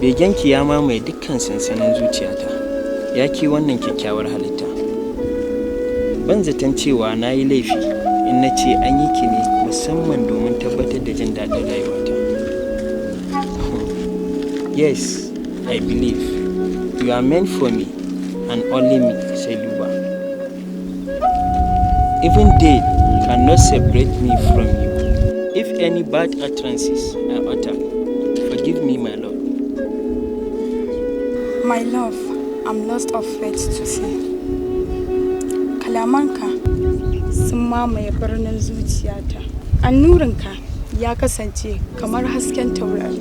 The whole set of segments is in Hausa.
Begenki ya mamaye dukkan sansanin zuciyata. Ya ki wannan kyakkyawar halitta. Ban zaton cewa na yi laifi in na ce an yi ki ne musamman domin tabbatar da jin daɗin rayuwata. Yes, I believe you are meant for me and only me, Seluba. Even death cannot separate me from you. If any bad utterances I utter, forgive me, my lord. My love, I'm lost of faith to say. Kalamanka sun mamaye birnin zuciyata. Annurinka ya kasance kamar hasken taurari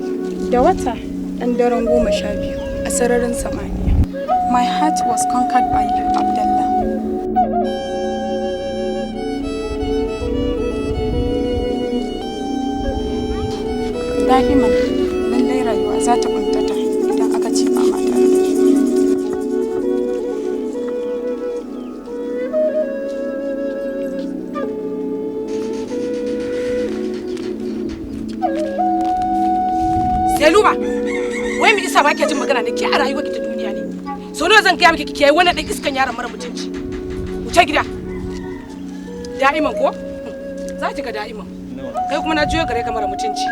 da wata ɗan daren 12 a sararin samaniya. My heart was conquered by you, Abdullah. Da'iman lallai rayuwa za ta kuntata idan aka ce ba ma tare da shi. Seluba, wai me isa ba ke jin magana ne ke a rayuwar ki ta duniya ne? So nawa zan gaya miki kike wani dan iskan yaron mara mutunci. Wuce gida. Da'iman ko? Za ki ga da'iman. Kai kuma na juyo gare ka mara mutunci.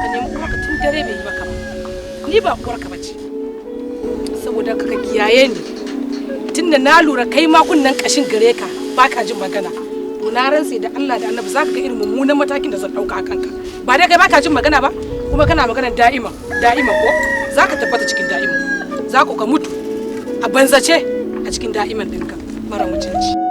Ka nemi kuma ka tun dare bai yi maka ba. Ni ba uwarka bace. Saboda ka kiyaye ni. Tunda na lura kai ma kunnan kashin gare ka baka jin magana. To na rantse da Allah da Annabi zaka ga irin mummunan matakin da zan dauka akan ka. Ba dai kai baka jin magana ba? Kuma kana magana da'ima ko zaka tabbata cikin da'ima. Za ku ka mutu a banzace a cikin da'iman ɗinka mara mutunci.